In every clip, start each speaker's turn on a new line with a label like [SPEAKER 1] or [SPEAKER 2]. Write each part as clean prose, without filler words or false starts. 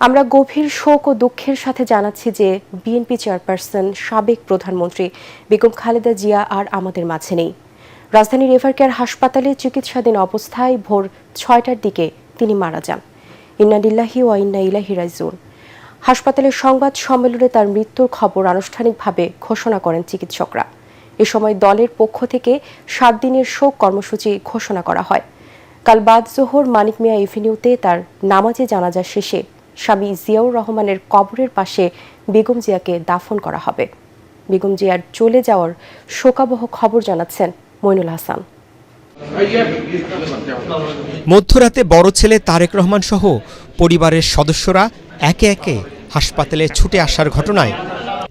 [SPEAKER 1] আমরা গভীর শোক ও দুঃখের সাথে জানাচ্ছি যে বিএনপি চেয়ারপারসন সাবেক প্রধানমন্ত্রী বেগম খালেদা জিয়া আর আমাদের মাঝে নেই। রাজধানীর এভারকেয়ার হাসপাতালে চিকিৎসাধীন অবস্থায় ভোর ৬টার দিকে তিনি মারা যান। ইন্না লিল্লাহি ওয়া ইন্না ইলাইহি রাজিউন। হাসপাতালের সংবাদ সম্মেলনে তার মৃত্যুর খবর আনুষ্ঠানিকভাবে ঘোষণা করেন চিকিৎসকরা। এ সময় দলের পক্ষ থেকে ৭ দিনের শোক কর্মসূচি ঘোষণা করা হয়। কাল বাদ জোহর মানিক মিয়া এভিনিউতে তার নামাজে জানাজা শেষে স্বামী জিয়াউর রহমানের কবরের পাশে বেগম জিয়াকে দাফন করা হবে। বেগম জিয়ার চলে যাওয়ার শোকাবহ খবর জানাচ্ছেন মইনুল হাসান।
[SPEAKER 2] মধ্যরাতে বড় ছেলে তারেক রহমান সহ পরিবারের সদস্যরা একে একে হাসপাতালে ছুটে আসার ঘটনায়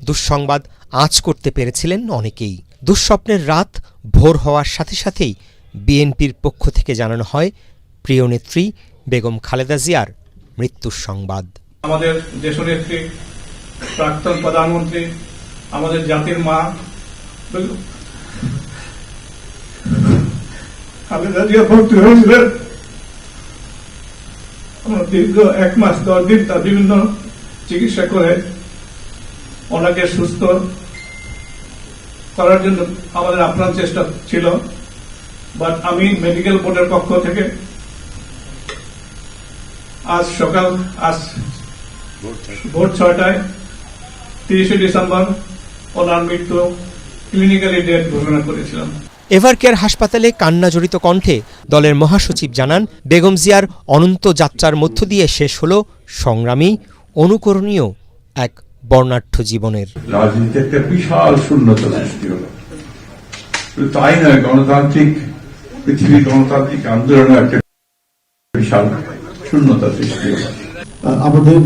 [SPEAKER 2] দুঃসংবাদ আঁচ করতে পেরেছিলেন অনেকেই। দুঃস্বপ্নের রাত ভোর হওয়ার সাথে সাথেই বিএনপির পক্ষ থেকে জানানো হয় প্রিয় নেত্রী বেগম খালেদা জিয়ার মৃত্যুর সংবাদ।
[SPEAKER 3] আমাদের দেশনেত্রী, প্রাক্তন প্রধানমন্ত্রী, আমাদের জাতির মা খালেদা জিয়া ভর্তি হয়েছিলেন। আমরা দীর্ঘ 1 মাস 10 দিন তার বিভিন্ন চিকিৎসা করে ওনাকে সুস্থ করার জন্য আমাদের আপ্রাণ চেষ্টা ছিল। বাট আমি মেডিকেল বোর্ডের পক্ষ থেকে আজ ভোর 6টায় 30শে ডিসেম্বর ওনার মৃত্যু ক্লিনিক্যালি ডেথ ঘোষণা করেছিলাম।
[SPEAKER 2] এভারকেয়ার হাসপাতালে কান্নাজড়িত কণ্ঠে দলের মহাসচিব জানান, বেগম জিয়ার অনন্ত যাত্রার মধ্য দিয়ে শেষ হল সংগ্রামী, অনুকরণীয় এক বর্ণাঢ্য জীবনের।
[SPEAKER 4] রাজনীতিতে একটা বিশাল শূন্যতা সৃষ্টি হল। তাই নয়, পৃথিবীর গণতান্ত্রিক আন্দোলনে একটা বিশাল শূন্যতা সৃষ্টি হল।
[SPEAKER 5] আমাদের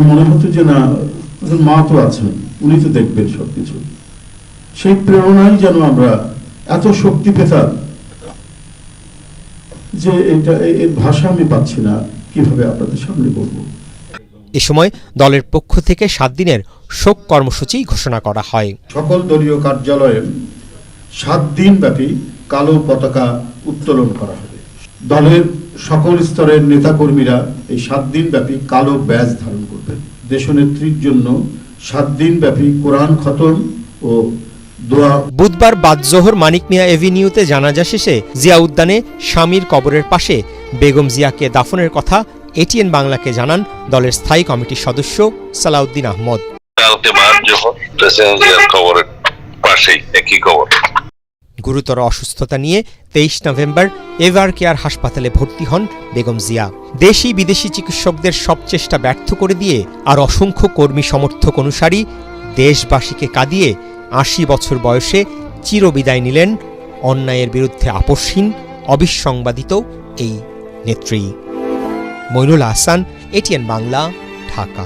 [SPEAKER 5] মনে হতো যে না, মা তো আছেন, উনি তো দেখবেন সবকিছু। সেই প্রেরণাই যেন আমরা এত শক্তি পেতাম যে এর ভাষা আমি পাচ্ছি না কিভাবে আপনাদের সামনে বলবো।
[SPEAKER 2] এ সময় দলের পক্ষ থেকে 7 দিনের শোক কর্মসূচি ঘোষণা করা হয়।
[SPEAKER 5] সকল দলীয় কার্যালয়ে 7 দিন ব্যাপী কালো পতাকা উত্তোলন করা হবে। দলের সকল স্তরের নেতাকর্মীরা এই 7 দিন ব্যাপী কালো ব্যাজ ধারণ করবেন। দেশনেত্রীর জন্য 7 দিন ব্যাপী কোরআন খতম ও দোয়া।
[SPEAKER 2] বুধবার বাদ জোহর মানিক মিয়া এভিনিউতে জানাজা শেষে জিয়া উদ্যানে স্বামীর কবরের পাশে বেগম জিয়াকে দাফনের কথা এটিএন বাংলাকে জানান দলের স্থায়ী কমিটির সদস্য সালাউদ্দিন আহমদ। গুরুতর অসুস্থতা নিয়ে 23 নভেম্বর এভারকেয়ার হাসপাতালে ভর্তি হন বেগম জিয়া। দেশি বিদেশি চিকিৎসকদের সব চেষ্টা ব্যর্থ করে দিয়ে আর অসংখ্য কর্মী সমর্থক অনুসারী দেশবাসীকে কাঁদিয়ে 80 বছর বয়সে চিরবিদায় নিলেন অন্যায়ের বিরুদ্ধে আপোষহীন, অবিসংবাদিত এই নেত্রী। মইনুল হাসান, এটিএন বাংলা, ঢাকা।